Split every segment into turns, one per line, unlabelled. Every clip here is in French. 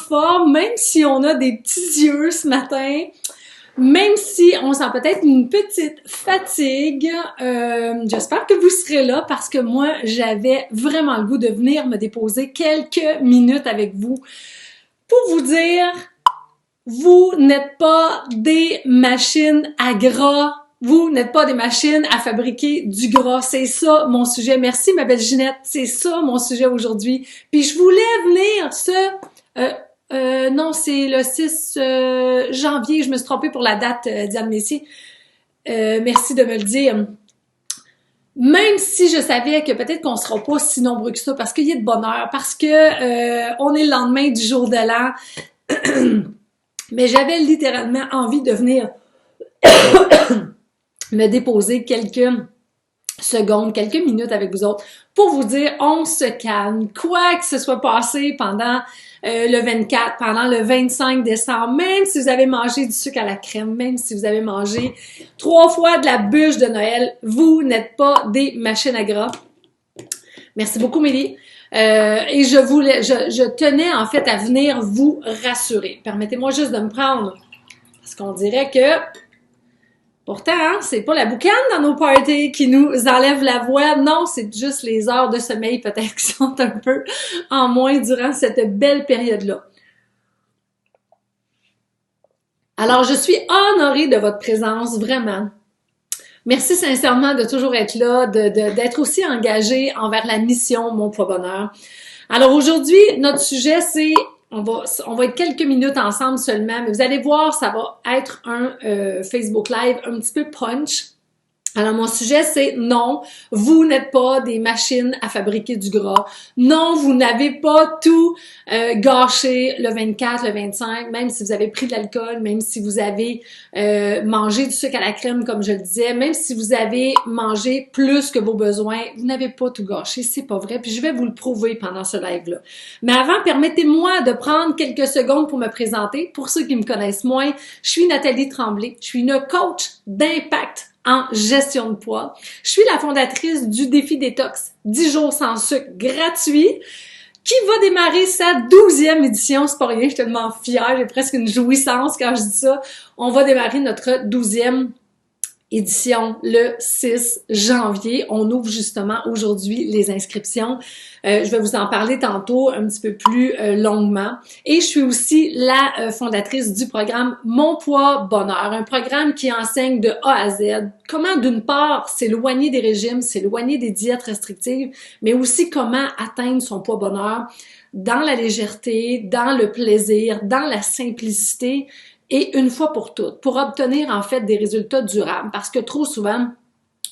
forme, même si on a des petits yeux ce matin, même si on sent peut-être une petite fatigue. J'espère que vous serez là parce que moi, j'avais vraiment le goût de venir me déposer quelques minutes avec vous pour vous dire, vous n'êtes pas des machines à gras. Vous n'êtes pas des machines à fabriquer du gras. C'est ça mon sujet. Merci ma belle Ginette. C'est ça mon sujet aujourd'hui. Puis je voulais venir non, c'est le 6 janvier. Je me suis trompée pour la date, Diane Messier. Merci de me le dire. Même si je savais que peut-être qu'on sera pas si nombreux que ça, parce qu'il y a de bonheur, parce que on est le lendemain du jour de l'an. Mais j'avais littéralement envie de venir me déposer quelques secondes, quelques minutes avec vous autres pour vous dire on se calme, quoi que ce soit passé pendant le 24, pendant le 25 décembre, même si vous avez mangé du sucre à la crème, même si vous avez mangé 3 fois de la bûche de Noël, vous n'êtes pas des machines à gras. Merci beaucoup, Mélie. Et je tenais en fait à venir vous rassurer. Permettez-moi juste de me prendre, parce qu'on dirait que pourtant, hein, c'est pas la boucane dans nos parties qui nous enlève la voix. Non, c'est juste les heures de sommeil peut-être qui sont un peu en moins durant cette belle période-là. Alors, je suis honorée de votre présence, vraiment. Merci sincèrement de toujours être là, d'être aussi engagé envers la mission Mon Poids Bonheur. Alors aujourd'hui, notre sujet, c'est on va être quelques minutes ensemble seulement, mais vous allez voir, ça va être un Facebook Live un petit peu punch. Alors, mon sujet, c'est non, vous n'êtes pas des machines à fabriquer du gras. Non, vous n'avez pas tout gâché le 24, le 25, même si vous avez pris de l'alcool, même si vous avez mangé du sucre à la crème, comme je le disais, même si vous avez mangé plus que vos besoins, vous n'avez pas tout gâché, c'est pas vrai. Puis je vais vous le prouver pendant ce live-là. Mais avant, permettez-moi de prendre quelques secondes pour me présenter. Pour ceux qui me connaissent moins, je suis Nathalie Tremblay, je suis une coach d'impact en gestion de poids. Je suis la fondatrice du défi détox 10 jours sans sucre gratuit qui va démarrer sa 12e édition. C'est pas rien, je suis tellement fière, j'ai presque une jouissance quand je dis ça. On va démarrer notre 12e édition le 6 janvier. On ouvre justement aujourd'hui les inscriptions. Je vais vous en parler tantôt un petit peu plus longuement. Et je suis aussi la fondatrice du programme Mon Poids Bonheur, un programme qui enseigne de A à Z comment d'une part s'éloigner des régimes, s'éloigner des diètes restrictives, mais aussi comment atteindre son poids bonheur dans la légèreté, dans le plaisir, dans la simplicité, et une fois pour toutes, pour obtenir en fait des résultats durables, parce que trop souvent,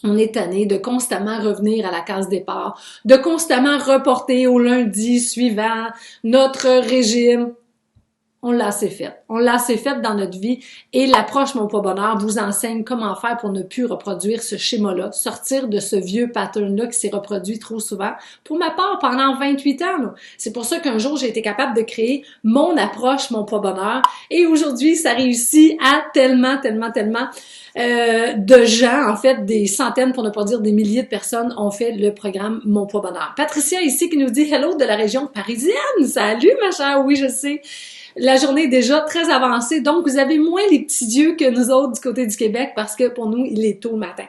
on est tanné de constamment revenir à la case départ, de constamment reporter au lundi suivant notre régime. On l'a assez fait. On l'a assez fait dans notre vie et l'approche Mon Poids Bonheur vous enseigne comment faire pour ne plus reproduire ce schéma-là, sortir de ce vieux pattern-là qui s'est reproduit trop souvent. Pour ma part, pendant 28 ans, là. C'est pour ça qu'un jour, j'ai été capable de créer mon approche Mon Poids Bonheur et aujourd'hui, ça réussit à tellement de gens, en fait, des centaines, pour ne pas dire des milliers de personnes ont fait le programme Mon Poids Bonheur. Patricia ici qui nous dit « Hello » de la région parisienne. Salut ma chère, oui je sais. La journée est déjà très avancée, donc vous avez moins les petits yeux que nous autres du côté du Québec parce que pour nous, il est tôt le matin.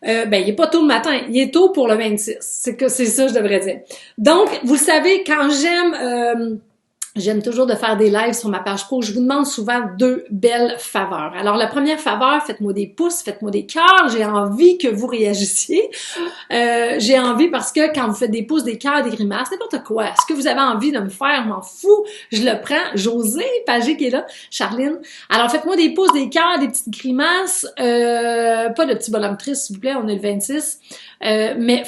Il est pas tôt le matin, il est tôt pour le 26. C'est ça, je devrais dire. Donc, vous savez, quand j'aime toujours de faire des lives sur ma page pro. Je vous demande souvent 2 belles faveurs. Alors, la première faveur, faites-moi des pouces, faites-moi des cœurs. J'ai envie que vous réagissiez. J'ai envie parce que quand vous faites des pouces, des cœurs, des grimaces, n'importe quoi, ce que vous avez envie de me faire, je m'en fous. Je le prends. José Pagé qui est là, Charline. Alors, faites-moi des pouces, des cœurs, des petites grimaces. Pas de petits bonhommes tristes, s'il vous plaît. On est le 26. Mais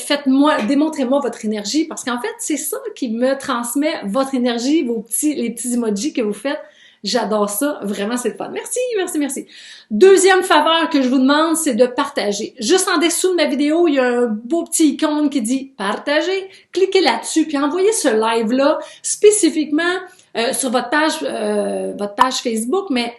démontrez-moi votre énergie parce qu'en fait, c'est ça qui me transmet votre énergie, les petits emojis que vous faites. J'adore ça. Vraiment, c'est le fun. Merci, merci, merci. Deuxième faveur que je vous demande, c'est de partager. Juste en dessous de ma vidéo, il y a un beau petit icône qui dit partager. Cliquez là-dessus puis envoyez ce live-là spécifiquement sur votre page Facebook, mais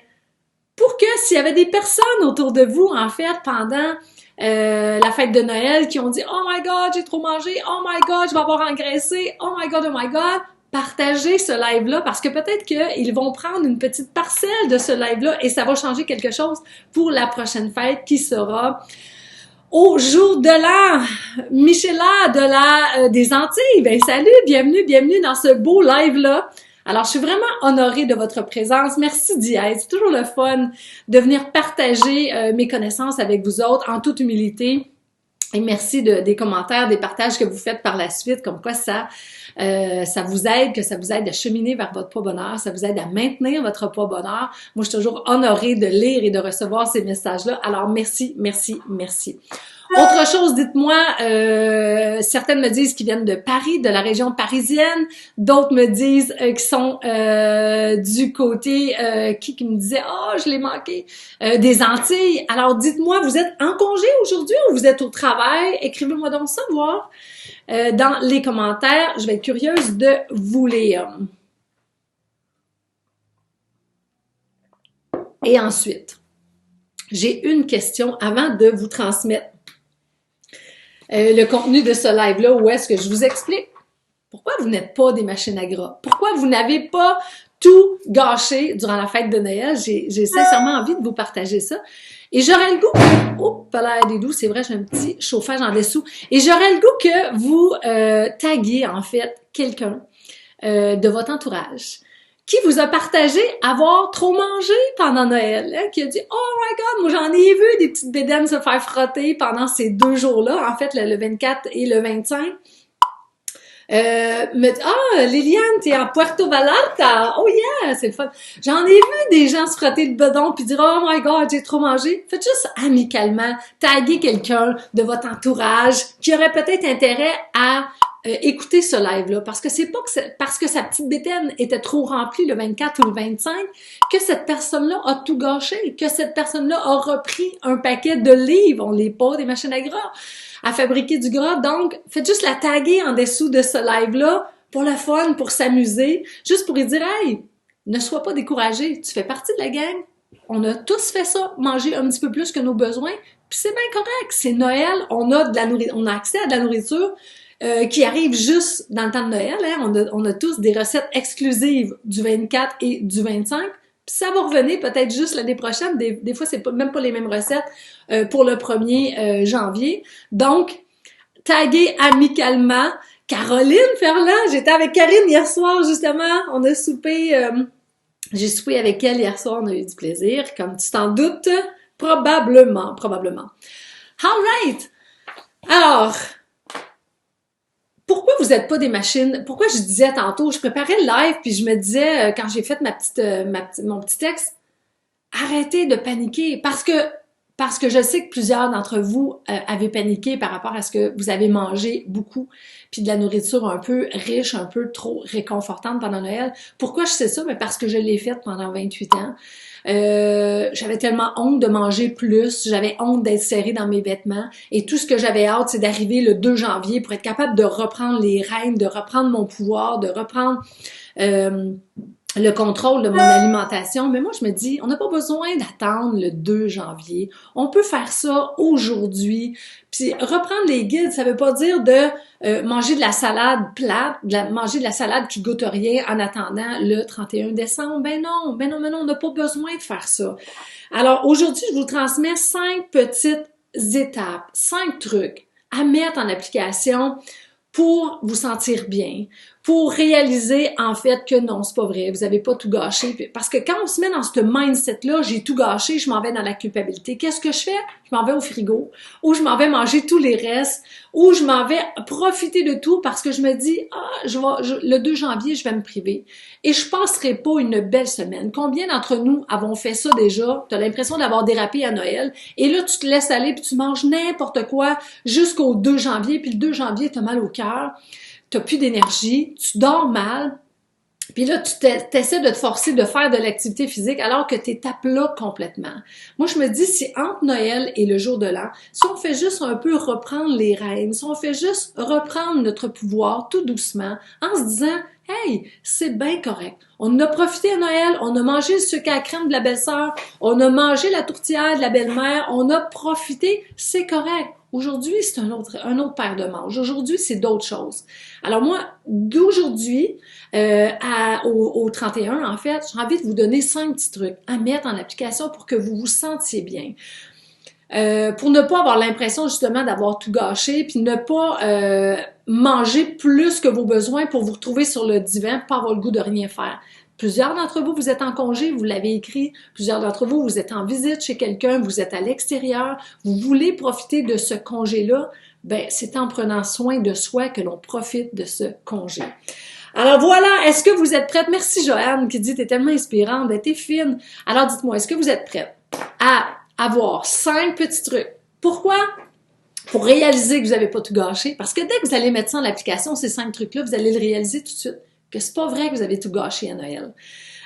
pour que s'il y avait des personnes autour de vous, en fait, pendant la fête de Noël qui ont dit « Oh my God, j'ai trop mangé! Oh my God, je vais avoir engraissé! Oh my God, partagez ce live-là parce que peut-être qu'ils vont prendre une petite parcelle de ce live-là et ça va changer quelque chose pour la prochaine fête qui sera au jour de l'an. Michela des Antilles, ben salut, bienvenue dans ce beau live-là. Alors, je suis vraiment honorée de votre présence. Merci Diaz, c'est toujours le fun de venir partager mes connaissances avec vous autres en toute humilité. Et merci des commentaires, des partages que vous faites par la suite, comme quoi ça vous aide, que ça vous aide à cheminer vers votre poids bonheur, ça vous aide à maintenir votre poids bonheur. Moi, je suis toujours honorée de lire et de recevoir ces messages-là. Alors, merci. Autre chose, dites-moi, certaines me disent qu'ils viennent de Paris, de la région parisienne, d'autres me disent qu'ils sont du côté, qui me disait « Oh, je l'ai manqué des Antilles ». Alors, dites-moi, vous êtes en congé aujourd'hui ou vous êtes au travail? Écrivez-moi donc ça, voir dans les commentaires. Je vais être curieuse de vous lire. Et ensuite, j'ai une question avant de vous transmettre le contenu de ce live-là, où est-ce que je vous explique pourquoi vous n'êtes pas des machines à gras, pourquoi vous n'avez pas tout gâché durant la fête de Noël. J'ai sincèrement envie de vous partager ça. Et j'aurais le goût, hop là, des doux, c'est vrai, j'ai un petit chauffage en dessous. Et j'aurais le goût que vous taguiez, en fait, quelqu'un de votre entourage qui vous a partagé avoir trop mangé pendant Noël, hein, qui a dit « Oh my God, moi j'en ai vu des petites bédaines se faire frotter pendant ces 2 jours-là, en fait, le 24 et le 25. » me dit « Ah, Liliane, t'es en Puerto Vallarta? Oh yeah, c'est le fun. » J'en ai vu des gens se frotter le bedon puis dire « Oh my God, j'ai trop mangé. » Faites juste amicalement taguer quelqu'un de votre entourage qui aurait peut-être intérêt à écouter ce live-là, parce que c'est pas que parce que sa petite bétaine était trop remplie le 24 ou le 25 que cette personne-là a tout gâché, que cette personne-là a repris un paquet de livres. On n'est pas des machines à gras, à fabriquer du gras. Donc, faites juste la taguer en dessous de ce live-là pour le fun, pour s'amuser, juste pour lui dire « Hey, ne sois pas découragé, tu fais partie de la gang. On a tous fait ça, manger un petit peu plus que nos besoins, puis c'est bien correct. C'est Noël, on a accès à de la nourriture qui arrive juste dans le temps de Noël. Hein. On a tous des recettes exclusives du 24 et du 25. Puis ça va revenir peut-être juste l'année prochaine. Des fois, c'est même pas les mêmes recettes pour le 1er janvier. Donc, taguez amicalement Caroline Ferland. J'étais avec Karine hier soir, justement. On a soupé. J'ai soupé avec elle hier soir. On a eu du plaisir. Comme tu t'en doutes, probablement. All right. Alors, pourquoi vous n'êtes pas des machines? Pourquoi je disais tantôt, je préparais le live puis je me disais, quand j'ai fait mon petit texte, arrêtez de paniquer parce que je sais que plusieurs d'entre vous avez paniqué par rapport à ce que vous avez mangé beaucoup puis de la nourriture un peu riche, un peu trop réconfortante pendant Noël. Pourquoi je sais ça? Mais parce que je l'ai fait pendant 28 ans. J'avais tellement honte de manger plus, j'avais honte d'être serrée dans mes vêtements et tout ce que j'avais hâte, c'est d'arriver le 2 janvier pour être capable de reprendre les rênes, de reprendre mon pouvoir, de reprendre le contrôle de mon alimentation. Mais moi, je me dis, on n'a pas besoin d'attendre le 2 janvier. On peut faire ça aujourd'hui. Puis reprendre les guides, ça veut pas dire de manger de la salade plate, manger de la salade qui goûte rien en attendant le 31 décembre. Ben non, on n'a pas besoin de faire ça. Alors aujourd'hui, je vous transmets 5 petites étapes, 5 trucs à mettre en application pour vous sentir bien, pour réaliser en fait que non, c'est pas vrai, vous avez pas tout gâché. Parce que quand on se met dans ce mindset-là, j'ai tout gâché, je m'en vais dans la culpabilité. Qu'est-ce que je fais? Je m'en vais au frigo, ou je m'en vais manger tous les restes, ou je m'en vais profiter de tout parce que je me dis, le 2 janvier, je vais me priver. Et je passerai pas une belle semaine. Combien d'entre nous avons fait ça déjà? Tu as l'impression d'avoir dérapé à Noël, et là, tu te laisses aller, puis tu manges n'importe quoi jusqu'au 2 janvier, puis le 2 janvier, tu as mal au cœur. T'as plus d'énergie, tu dors mal, puis là, tu essaies de te forcer de faire de l'activité physique alors que t'es à plat complètement. Moi, je me dis, si entre Noël et le jour de l'an, si on fait juste un peu reprendre les rênes, si on fait juste reprendre notre pouvoir tout doucement, en se disant, hey, c'est bien correct. On a profité à Noël, on a mangé le sucre à crème de la belle-sœur, on a mangé la tourtière de la belle-mère, on a profité, c'est correct. Aujourd'hui, c'est un autre paire de manches. Aujourd'hui, c'est d'autres choses. Alors moi, d'aujourd'hui au 31, en fait, j'ai envie de vous donner 5 petits trucs à mettre en application pour que vous vous sentiez bien. Pour ne pas avoir l'impression justement d'avoir tout gâché, puis ne pas manger plus que vos besoins pour vous retrouver sur le divan, pas avoir le goût de rien faire. Plusieurs d'entre vous, vous êtes en congé, vous l'avez écrit. Plusieurs d'entre vous, vous êtes en visite chez quelqu'un, vous êtes à l'extérieur, vous voulez profiter de ce congé-là. Ben, c'est en prenant soin de soi que l'on profite de ce congé. Alors voilà, est-ce que vous êtes prête? Merci Joanne qui dit, t'es tellement inspirante, ben t'es fine. Alors dites-moi, est-ce que vous êtes prête à avoir 5 petits trucs? Pourquoi? Pour réaliser que vous n'avez pas tout gâché. Parce que dès que vous allez mettre ça en application, ces 5 trucs-là, vous allez le réaliser tout de suite. Que c'est pas vrai que vous avez tout gâché à Noël.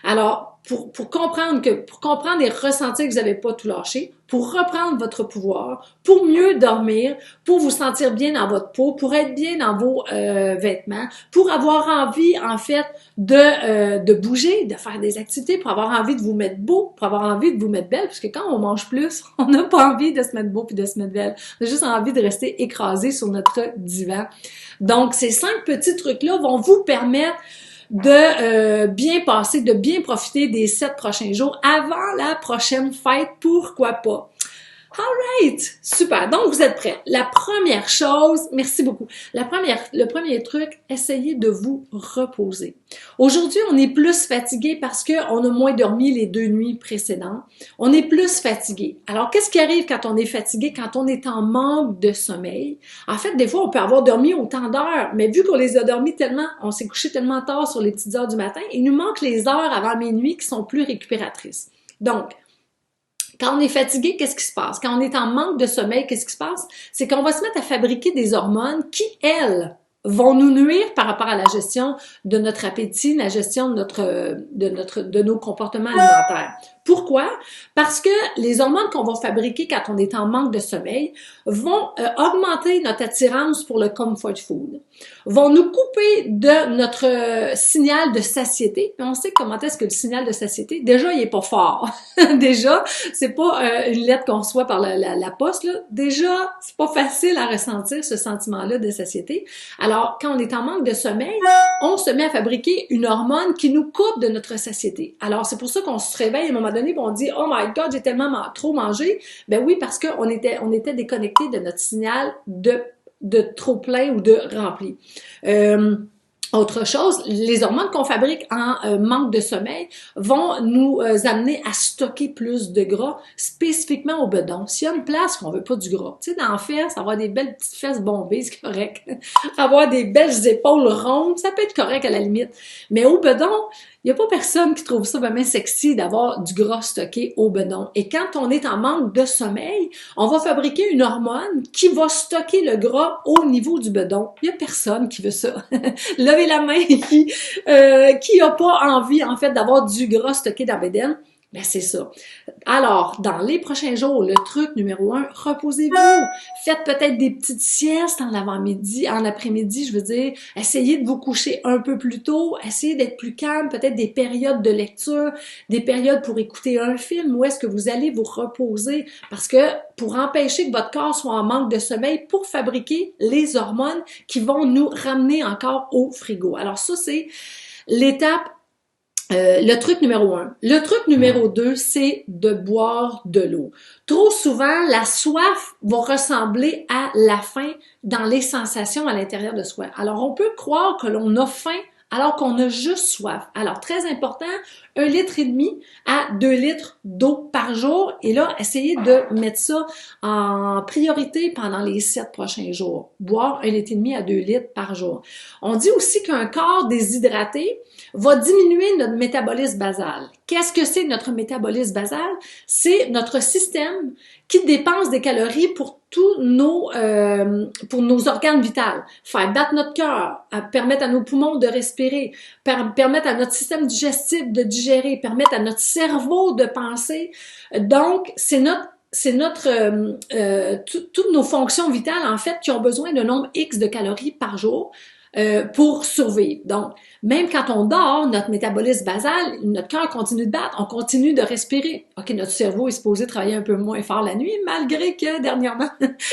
Alors, pour comprendre et ressentir que vous n'avez pas tout lâché, pour reprendre votre pouvoir, pour mieux dormir, pour vous sentir bien dans votre peau, pour être bien dans vos vêtements, pour avoir envie, en fait, de bouger, de faire des activités, pour avoir envie de vous mettre beau, pour avoir envie de vous mettre belle, parce que quand on mange plus, on n'a pas envie de se mettre beau puis de se mettre belle. On a juste envie de rester écrasé sur notre divan. Donc, ces 5 petits trucs-là vont vous permettre de bien passer, de bien profiter des 7 prochains jours avant la prochaine fête, pourquoi pas. Alright, super. Donc, vous êtes prêts. La première chose, merci beaucoup. Le premier truc, essayez de vous reposer. Aujourd'hui, on est plus fatigué parce qu'on a moins dormi les 2 nuits précédentes. On est plus fatigué. Alors, qu'est-ce qui arrive quand on est fatigué, quand on est en manque de sommeil? En fait, des fois, on peut avoir dormi autant d'heures, mais vu qu'on les a dormis tellement, on s'est couché tellement tard sur les petites heures du matin, il nous manque les heures avant minuit qui sont plus récupératrices. Donc, quand on est fatigué, qu'est-ce qui se passe? Quand on est en manque de sommeil, qu'est-ce qui se passe? C'est qu'on va se mettre à fabriquer des hormones qui, elles, vont nous nuire par rapport à la gestion de notre appétit, la gestion de nos comportements alimentaires. Pourquoi? Parce que les hormones qu'on va fabriquer quand on est en manque de sommeil vont augmenter notre attirance pour le comfort food, vont nous couper de notre signal de satiété. Et on sait comment est-ce que le signal de satiété, déjà, il est pas fort. Déjà, c'est pas une lettre qu'on reçoit par la poste, là. Déjà, c'est pas facile à ressentir ce sentiment-là de satiété. Alors, quand on est en manque de sommeil, on se met à fabriquer une hormone qui nous coupe de notre satiété. Alors, c'est pour ça qu'on se réveille à un moment donné et on dit « Oh my God, j'ai tellement trop mangé! » Ben oui, parce qu'on était déconnecté de notre signal de trop plein ou de rempli. Autre chose, les hormones qu'on fabrique en manque de sommeil vont nous amener à stocker plus de gras, spécifiquement au bedon. S'il y a une place qu'on veut pas du gras, tu sais, dans les fesses, avoir des belles petites fesses bombées, c'est correct. Avoir des belles épaules rondes, ça peut être correct à la limite. Mais au bedon, il n'y a pas personne qui trouve ça vraiment sexy d'avoir du gras stocké au bedon. Et quand on est en manque de sommeil, on va fabriquer une hormone qui va stocker le gras au niveau du bedon. Il n'y a personne qui veut ça. Levez la main qui a pas envie, en fait, d'avoir du gras stocké dans la bédaine. Ben, c'est ça. Alors, dans les prochains jours, le truc numéro 1, reposez-vous. Faites peut-être des petites siestes en avant-midi, en après-midi, je veux dire. Essayez de vous coucher un peu plus tôt. Essayez d'être plus calme. Peut-être des périodes de lecture, des périodes pour écouter un film. Où est-ce que vous allez vous reposer? Parce que pour empêcher que votre corps soit en manque de sommeil, pour fabriquer les hormones qui vont nous ramener encore au frigo. Alors ça, c'est l'étape le truc numéro 1. Le truc numéro 2, c'est de boire de l'eau. Trop souvent, la soif va ressembler à la faim dans les sensations à l'intérieur de soi. Alors, on peut croire que l'on a faim alors qu'on a juste soif. Alors, très important, 1,5 litre à 2 litres d'eau par jour. Et là, essayez de mettre ça en priorité pendant les 7 prochains jours. Boire 1,5 litre à 2 litres par jour. On dit aussi qu'un corps déshydraté va diminuer notre métabolisme basal. Qu'est-ce que c'est notre métabolisme basal? C'est notre système qui dépense des calories pour nos organes vitaux. Faire battre notre cœur, permettre à nos poumons de respirer, permettre à notre système digestif de digérer, permettre à notre cerveau de penser. Donc, toutes nos fonctions vitales, en fait, qui ont besoin d'un nombre X de calories par jour. pour survivre. Donc, même quand on dort, notre métabolisme basal, notre cœur continue de battre, on continue de respirer. OK, notre cerveau est supposé travailler un peu moins fort la nuit, malgré que dernièrement,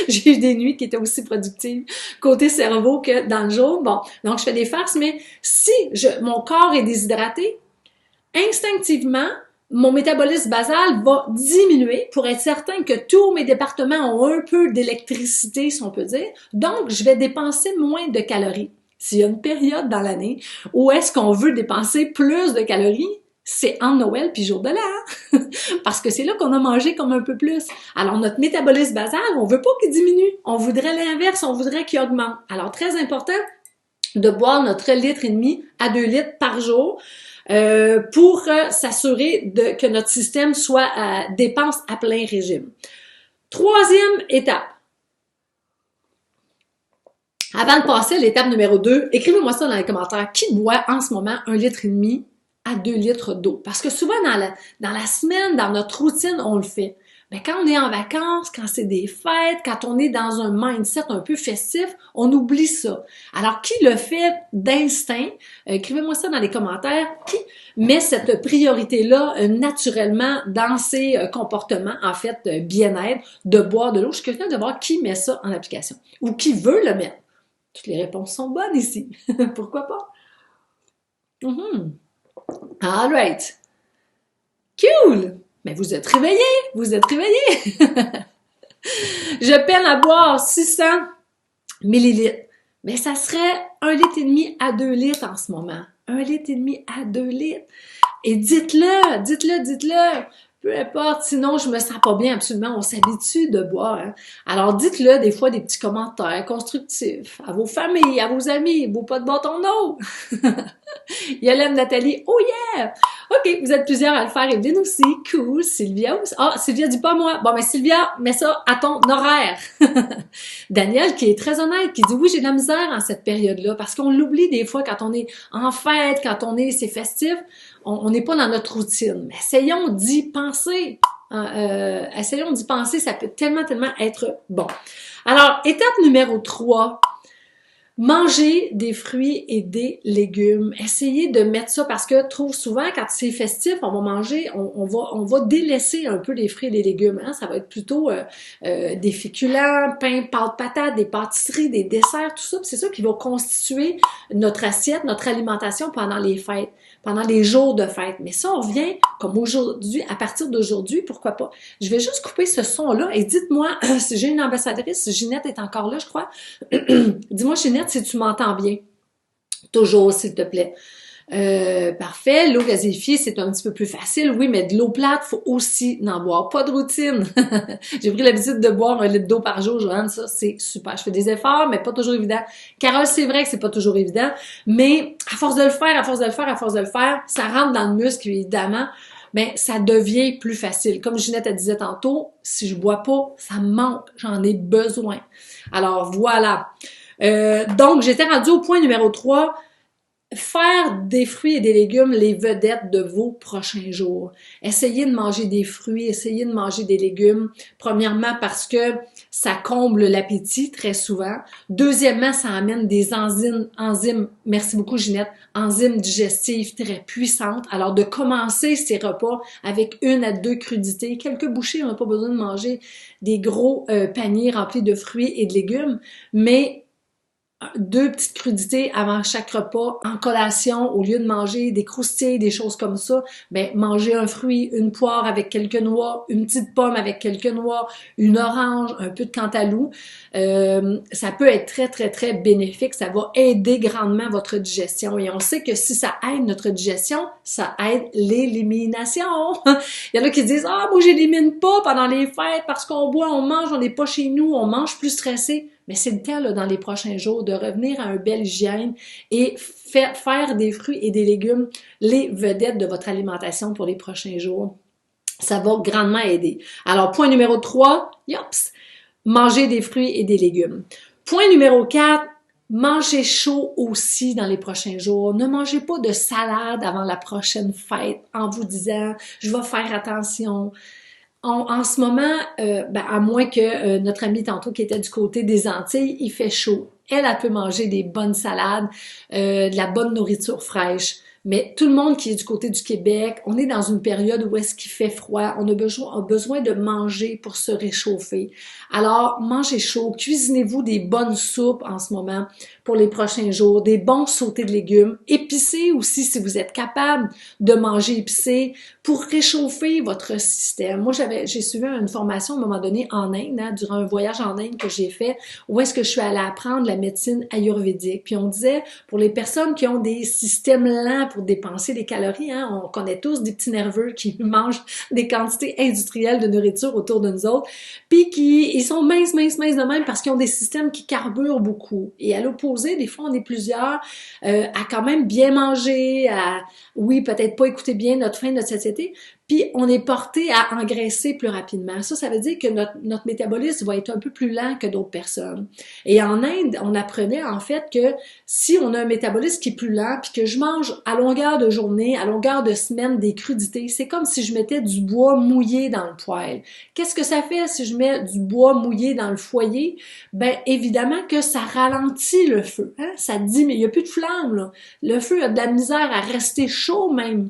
j'ai eu des nuits qui étaient aussi productives côté cerveau que dans le jour. Bon, donc je fais des farces, mais si mon corps est déshydraté, instinctivement, mon métabolisme basal va diminuer pour être certain que tous mes départements ont un peu d'électricité, si on peut dire. Donc, je vais dépenser moins de calories. S'il y a une période dans l'année où est-ce qu'on veut dépenser plus de calories, c'est en Noël puis jour de l'an. Parce que c'est là qu'on a mangé comme un peu plus. Alors, notre métabolisme basal, on veut pas qu'il diminue. On voudrait l'inverse, on voudrait qu'il augmente. Alors, très important de boire notre litre et demi à 2 litres par jour. Pour s'assurer que notre système soit à dépense à plein régime. Troisième étape. Avant de passer à l'étape numéro 2, écrivez-moi ça dans les commentaires. Qui boit en ce moment 1,5 litre à 2 litres d'eau? Parce que souvent dans la semaine, dans notre routine, on le fait. Mais quand on est en vacances, quand c'est des fêtes, quand on est dans un mindset un peu festif, on oublie ça. Alors, qui le fait d'instinct? Écrivez-moi ça dans les commentaires. Qui met cette priorité-là naturellement dans ses comportements, en fait, bien-être, de boire de l'eau? Je suis quelqu'un de voir qui met ça en application ou qui veut le mettre. Toutes les réponses sont bonnes ici. Pourquoi pas? All right. Cool! Mais vous êtes réveillés! Vous êtes réveillés! Je peine à boire 600 millilitres. Mais ça serait 1,5 litre à 2 litres en ce moment. 1,5 litre à 2 litres. Et dites-le. Peu importe, sinon je me sens pas bien, absolument. On s'habitue de boire. Hein. Alors dites-le des fois des petits commentaires constructifs à vos familles, à vos amis, vos pas de bâton d'eau. Yolène, Nathalie, oh yeah! OK, vous êtes plusieurs à le faire, Evelyne aussi. Cool. Sylvia aussi. Ah, Sylvia dit pas moi. Bon, mais Sylvia, mets ça à ton horaire. Daniel, qui est très honnête, qui dit oui, j'ai de la misère en cette période-là, parce qu'on l'oublie des fois quand on est en fête, quand c'est festif, on n'est pas dans notre routine. Mais essayons d'y penser. Essayons d'y penser, ça peut tellement être bon. Alors, étape numéro 3. Manger des fruits et des légumes. Essayez de mettre ça parce que trop souvent, quand c'est festif, on va manger, on va délaisser un peu les fruits et les légumes. Hein? Ça va être plutôt des féculents, pain, pâtes, patates, des pâtisseries, des desserts, tout ça. C'est ça qui va constituer notre assiette, notre alimentation pendant les fêtes, pendant les jours de fête. Mais ça, on revient comme aujourd'hui, à partir d'aujourd'hui, pourquoi pas. Je vais juste couper ce son-là et dites-moi, si j'ai une ambassadrice, Ginette est encore là, je crois. Dis-moi, Ginette, si tu m'entends bien. Toujours, s'il te plaît. Parfait. L'eau gazéifiée, c'est un petit peu plus facile. Oui, mais de l'eau plate, faut aussi en boire. Pas de routine. J'ai pris l'habitude de boire 1 litre d'eau par jour, Joanne. Ça, c'est super. Je fais des efforts, mais pas toujours évident. Carole, c'est vrai que c'est pas toujours évident. Mais à force de le faire, ça rentre dans le muscle, évidemment. Ben, ça devient plus facile. Comme Ginette a disait tantôt, si je bois pas, ça me manque. J'en ai besoin. Alors, voilà. Donc, j'étais rendue au point numéro 3. Faire des fruits et des légumes les vedettes de vos prochains jours. Essayez de manger des fruits, essayez de manger des légumes. Premièrement, parce que ça comble l'appétit très souvent. Deuxièmement, ça amène des enzymes, merci beaucoup Ginette, enzymes digestives très puissantes. Alors, de commencer ces repas avec 1 à 2 crudités, quelques bouchées, on n'a pas besoin de manger des gros paniers remplis de fruits et de légumes, mais 2 petites crudités avant chaque repas, en collation, au lieu de manger des croustilles, des choses comme ça, ben manger un fruit, une poire avec quelques noix, une petite pomme avec quelques noix, une orange, un peu de cantaloupe, ça peut être très, très, très bénéfique. Ça va aider grandement votre digestion. Et on sait que si ça aide notre digestion, ça aide l'élimination. Il y en a qui disent « Ah, moi, j'élimine pas pendant les fêtes parce qu'on boit, on mange, on n'est pas chez nous, on mange plus stressé. » Mais c'est le temps, là, dans les prochains jours, de revenir à une belle hygiène et faire des fruits et des légumes les vedettes de votre alimentation pour les prochains jours. Ça va grandement aider. Alors, point numéro 3, yops, manger des fruits et des légumes. Point numéro 4, mangez chaud aussi dans les prochains jours. Ne mangez pas de salade avant la prochaine fête en vous disant « je vais faire attention ». En ce moment, à moins que notre amie tantôt qui était du côté des Antilles, il fait chaud. Elle peut manger des bonnes salades, de la bonne nourriture fraîche. Mais tout le monde qui est du côté du Québec, on est dans une période où est-ce qu'il fait froid, on a besoin de manger pour se réchauffer. Alors, mangez chaud, cuisinez-vous des bonnes soupes en ce moment pour les prochains jours, des bons sautés de légumes, épicez aussi si vous êtes capable de manger épicé pour réchauffer votre système. Moi, j'ai suivi une formation à un moment donné en Inde, durant un voyage en Inde que j'ai fait, où est-ce que je suis allée apprendre la médecine ayurvédique. Puis on disait, pour les personnes qui ont des systèmes lents pour dépenser des calories, on connaît tous des petits nerveux qui mangent des quantités industrielles de nourriture autour de nous autres, puis ils sont minces de même parce qu'ils ont des systèmes qui carburent beaucoup. Et à l'opposé, des fois, on est plusieurs à quand même bien manger, oui, peut-être pas écouter bien notre faim, notre satiété, puis on est porté à engraisser plus rapidement. Ça veut dire que notre métabolisme va être un peu plus lent que d'autres personnes. Et en Inde, on apprenait en fait que si on a un métabolisme qui est plus lent, puis que je mange à longueur de journée, à longueur de semaine des crudités, c'est comme si je mettais du bois mouillé dans le poêle. Qu'est-ce que ça fait si je mets du bois mouillé dans le foyer? Ben évidemment que ça ralentit le feu, ça dit mais il n'y a plus de flamme là. Le feu a de la misère à rester chaud même.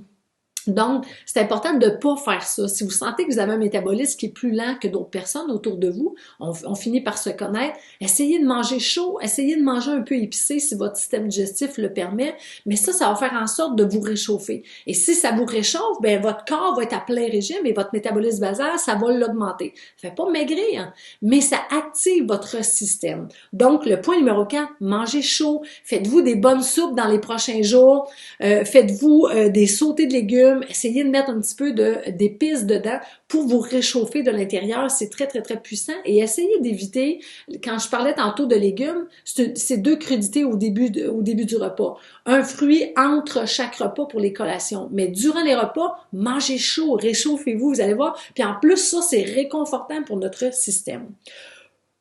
Donc, c'est important de ne pas faire ça. Si vous sentez que vous avez un métabolisme qui est plus lent que d'autres personnes autour de vous, on finit par se connaître, essayez de manger chaud, essayez de manger un peu épicé si votre système digestif le permet, mais ça va faire en sorte de vous réchauffer. Et si ça vous réchauffe, ben votre corps va être à plein régime et votre métabolisme basal, ça va l'augmenter. Ça fait pas maigrir, mais ça active votre système. Donc, le point numéro 4, mangez chaud, faites-vous des bonnes soupes dans les prochains jours, faites-vous des sautés de légumes, essayez de mettre un petit peu d'épices dedans pour vous réchauffer de l'intérieur. C'est très, très, très puissant. Et essayez d'éviter, quand je parlais tantôt de légumes, c'est 2 crudités au début du repas. Un fruit entre chaque repas pour les collations. Mais durant les repas, mangez chaud, réchauffez-vous, vous allez voir. Puis en plus, ça, c'est réconfortant pour notre système.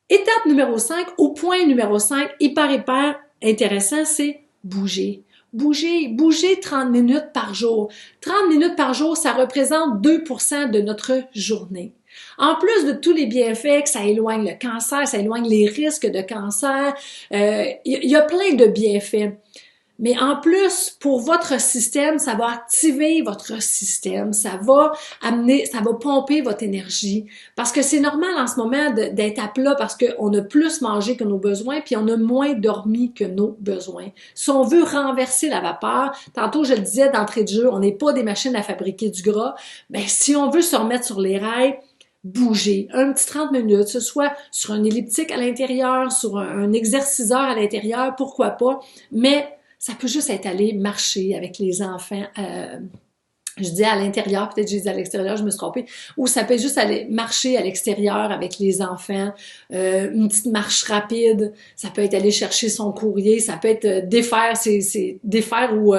Étape numéro 5, ou point numéro 5, hyper intéressant, c'est bouger. Bouger 30 minutes par jour. 30 minutes par jour, ça représente 2% de notre journée. En plus de tous les bienfaits, que ça éloigne le cancer, ça éloigne les risques de cancer, il y a plein de bienfaits. Mais en plus, pour votre système, ça va activer votre système, ça va pomper votre énergie. Parce que c'est normal en ce moment d'être à plat parce qu'on a plus mangé que nos besoins, puis on a moins dormi que nos besoins. Si on veut renverser la vapeur, tantôt je le disais d'entrée de jeu, on n'est pas des machines à fabriquer du gras, mais si on veut se remettre sur les rails, bouger, un petit 30 minutes, ce soit sur un elliptique à l'intérieur, sur un exerciceur à l'intérieur, pourquoi pas, mais ça peut juste être aller marcher avec les enfants, je dis à l'intérieur, peut-être j'ai dit à l'extérieur, je me suis trompée, ou ça peut être juste aller marcher à l'extérieur avec les enfants, une petite marche rapide, ça peut être aller chercher son courrier, ça peut être défaire ou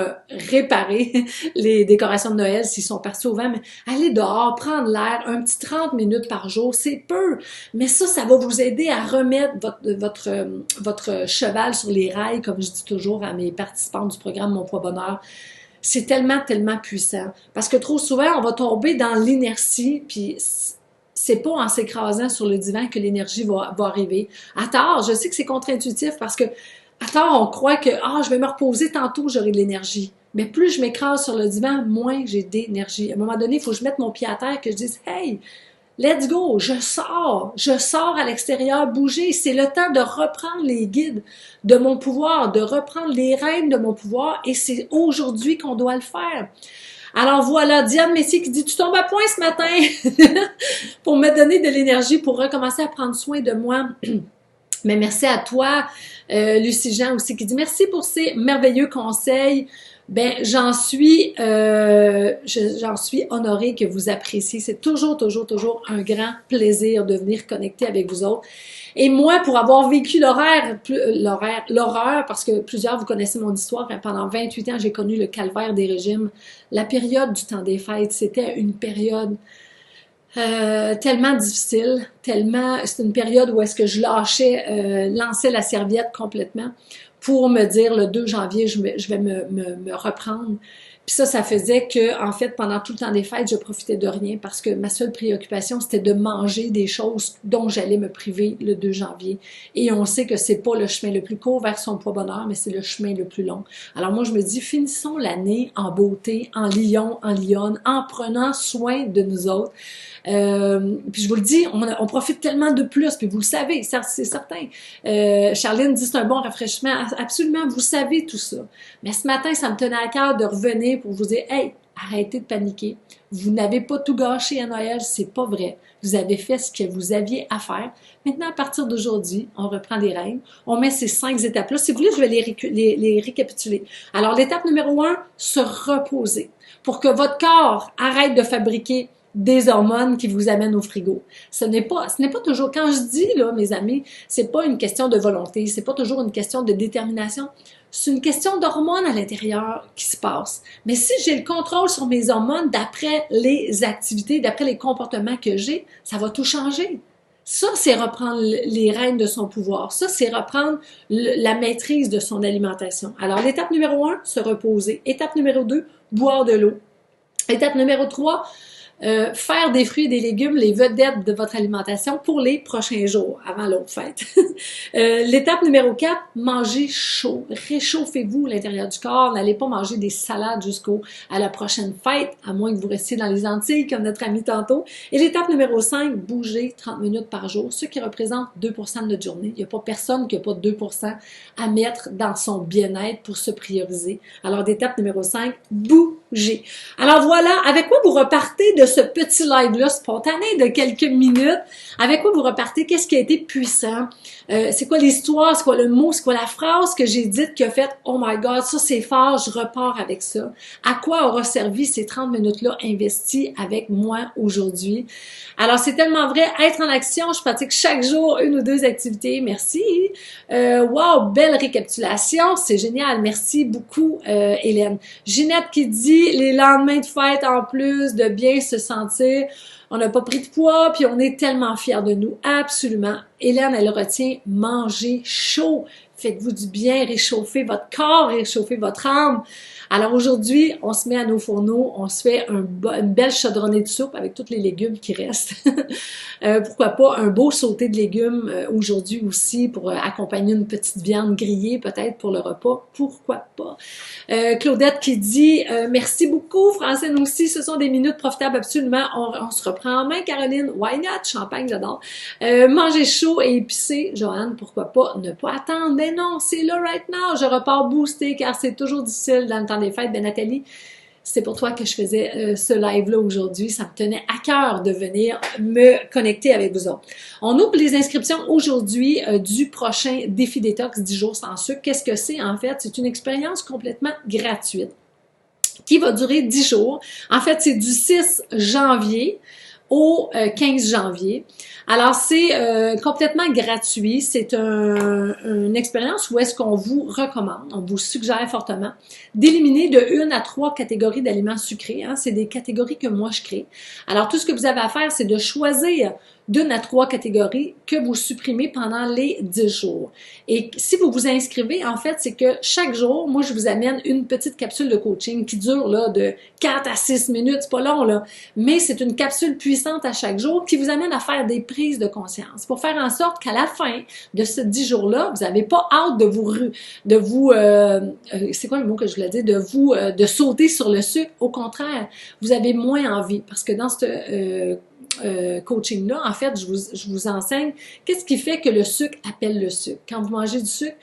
réparer les décorations de Noël s'ils sont partis au vent, mais aller dehors, prendre l'air, un petit 30 minutes par jour, c'est peu, mais ça va vous aider à remettre votre cheval sur les rails, comme je dis toujours à mes participants du programme Mon Poids Bonheur. C'est tellement puissant. Parce que trop souvent, on va tomber dans l'inertie, puis c'est pas en s'écrasant sur le divan que l'énergie va arriver. À tort, je sais que c'est contre-intuitif parce que à tort, on croit que je vais me reposer tantôt, j'aurai de l'énergie. Mais plus je m'écrase sur le divan, moins j'ai d'énergie. À un moment donné, il faut que je mette mon pied à terre, que je dise « Hey, let's go, je sors à l'extérieur, bouger. C'est le temps de reprendre les guides de mon pouvoir, de reprendre les rênes de mon pouvoir et c'est aujourd'hui qu'on doit le faire. » Alors voilà, Diane Messier qui dit « Tu tombes à point ce matin pour me donner de l'énergie, pour recommencer à prendre soin de moi. » Mais merci à toi, Lucie Jean aussi qui dit « Merci pour ces merveilleux conseils. » Ben, j'en suis honorée que vous appréciez. C'est toujours un grand plaisir de venir connecter avec vous autres. Et moi, pour avoir vécu l'horreur, parce que plusieurs, vous connaissez mon histoire, pendant 28 ans, j'ai connu le calvaire des régimes. La période du temps des fêtes, c'était une période tellement difficile, c'est une période où est-ce que je lançais la serviette complètement pour me dire le 2 janvier, je vais me reprendre. Puis ça faisait que, en fait, pendant tout le temps des fêtes, je profitais de rien parce que ma seule préoccupation, c'était de manger des choses dont j'allais me priver le 2 janvier. Et on sait que c'est pas le chemin le plus court vers son poids bonheur, mais c'est le chemin le plus long. Alors moi, je me dis, finissons l'année en beauté, en lion, en lionne, en prenant soin de nous autres. Puis je vous le dis, on profite tellement de plus, puis vous le savez, c'est certain. Charline dit c'est un bon rafraîchissement, absolument, vous savez tout ça. Mais ce matin, ça me tenait à cœur de revenir pour vous dire, hey, arrêtez de paniquer. Vous n'avez pas tout gâché à Noël, c'est pas vrai. Vous avez fait ce que vous aviez à faire. Maintenant, à partir d'aujourd'hui, on reprend les règles. On met ces 5 étapes-là. Si vous voulez, je vais les récapituler. Alors, l'étape numéro 1, se reposer. Pour que votre corps arrête de fabriquer des hormones qui vous amènent au frigo. Ce n'est pas toujours, quand je dis, là, mes amis, c'est pas une question de volonté, c'est pas toujours une question de détermination. C'est une question d'hormones à l'intérieur qui se passe. Mais si j'ai le contrôle sur mes hormones d'après les activités, d'après les comportements que j'ai, ça va tout changer. Ça, c'est reprendre les rênes de son pouvoir. Ça, c'est reprendre la maîtrise de son alimentation. Alors, l'étape numéro 1, se reposer. Étape numéro 2, boire de l'eau. Étape numéro 3, faire des fruits et des légumes les vedettes de votre alimentation pour les prochains jours, avant l'autre fête. L'étape numéro 4, manger chaud. Réchauffez-vous à l'intérieur du corps. N'allez pas manger des salades à la prochaine fête, à moins que vous restiez dans les Antilles, comme notre ami tantôt. Et l'étape numéro 5, bouger 30 minutes par jour, ce qui représente 2% de notre journée. Il n'y a pas personne qui n'a pas 2% à mettre dans son bien-être pour se prioriser. Alors, l'étape numéro 5, bouger. Alors voilà, avec quoi vous repartez de ce petit live-là spontané de quelques minutes? Avec quoi vous repartez? Qu'est-ce qui a été puissant? C'est quoi l'histoire? C'est quoi le mot? C'est quoi la phrase que j'ai dite qui a fait « Oh my God, ça c'est fort, je repars avec ça. » À quoi aura servi ces 30 minutes-là investies avec moi aujourd'hui? Alors, c'est tellement vrai. Être en action, je pratique chaque jour 1 ou 2 activités. Merci. Wow, belle récapitulation. C'est génial. Merci beaucoup, Hélène. Ginette qui dit les lendemains de fête en plus de bien se sentir. On n'a pas pris de poids, puis on est tellement fiers de nous. Absolument. Hélène, elle retient manger chaud. Faites-vous du bien, réchauffez votre corps, réchauffez votre âme. Alors aujourd'hui, on se met à nos fourneaux, on se fait une belle chaudronnée de soupe avec tous les légumes qui restent. Pourquoi pas un beau sauté de légumes aujourd'hui aussi pour accompagner une petite viande grillée peut-être pour le repas. Pourquoi pas? Claudette qui dit merci beaucoup, Francine aussi, ce sont des minutes profitables absolument. On se reprend en main, Caroline. Why not? Champagne, j'adore. Manger chaud et épicé, Joanne, pourquoi pas? Ne pas attendre. Mais non, c'est là right now. Je repars boosté car c'est toujours difficile dans le temps des fêtes. Ben Nathalie, c'est pour toi que je faisais ce live-là aujourd'hui. Ça me tenait à cœur de venir me connecter avec vous autres. On ouvre les inscriptions aujourd'hui du prochain défi détox 10 jours sans sucre. Qu'est-ce que c'est en fait? C'est une expérience complètement gratuite qui va durer 10 jours. En fait, c'est du 6 janvier au 15 janvier. Alors, c'est complètement gratuit. C'est une expérience où est-ce qu'on vous recommande, on vous suggère fortement d'éliminer de 1 à 3 catégories d'aliments sucrés. Hein. C'est des catégories que moi, je crée. Alors, tout ce que vous avez à faire, c'est de choisir d'1 à 3 catégories que vous supprimez pendant les 10 jours. Et si vous vous inscrivez, en fait, c'est que chaque jour, moi, je vous amène une petite capsule de coaching qui dure là de 4 à 6 minutes, c'est pas long là, mais c'est une capsule puissante à chaque jour qui vous amène à faire des prises de conscience pour faire en sorte qu'à la fin de ce 10 jours-là, vous n'avez pas hâte c'est quoi le mot que je voulais dire, de sauter sur le sucre. Au contraire, vous avez moins envie parce que dans ce coaching-là, en fait, je vous enseigne qu'est-ce qui fait que le sucre appelle le sucre. Quand vous mangez du sucre,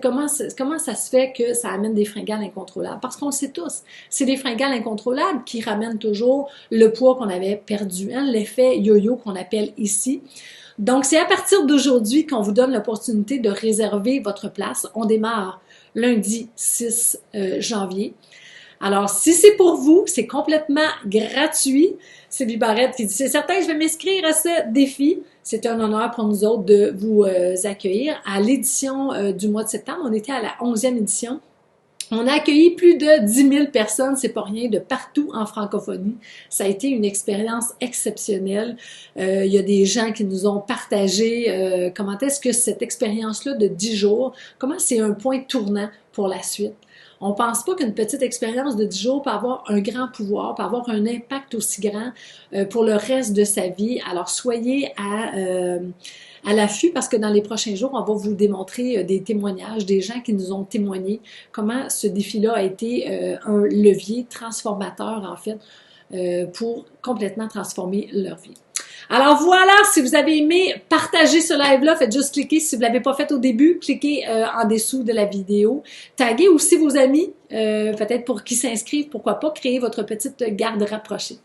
comment ça se fait que ça amène des fringales incontrôlables? Parce qu'on le sait tous, c'est des fringales incontrôlables qui ramènent toujours le poids qu'on avait perdu, hein, l'effet yo-yo qu'on appelle ici. Donc, c'est à partir d'aujourd'hui qu'on vous donne l'opportunité de réserver votre place. On démarre lundi 6 janvier. Alors, si c'est pour vous, c'est complètement gratuit. Sylvie Barrette qui dit « C'est certain, je vais m'inscrire à ce défi. » C'est un honneur pour nous autres de vous accueillir. À l'édition du mois de septembre, on était à la 11e édition. On a accueilli plus de 10 000 personnes, c'est pas rien, de partout en francophonie. Ça a été une expérience exceptionnelle. Il y a des gens qui nous ont partagé comment est-ce que cette expérience-là de 10 jours, comment c'est un point tournant pour la suite. On pense pas qu'une petite expérience de 10 jours peut avoir un grand pouvoir, peut avoir un impact aussi grand pour le reste de sa vie. Alors, soyez à l'affût parce que dans les prochains jours, on va vous démontrer des témoignages, des gens qui nous ont témoigné comment ce défi-là a été un levier transformateur, en fait, pour complètement transformer leur vie. Alors voilà, si vous avez aimé partager ce live-là, faites juste cliquer. Si vous ne l'avez pas fait au début, cliquez en dessous de la vidéo. Taguez aussi vos amis, peut-être pour qu'ils s'inscrivent, pourquoi pas, créer votre petite garde rapprochée.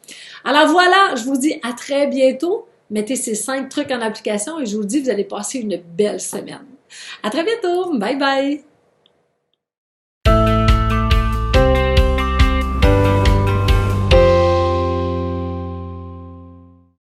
Alors voilà, je vous dis à très bientôt. Mettez ces 5 trucs en application et je vous dis, vous allez passer une belle semaine. À très bientôt. Bye bye.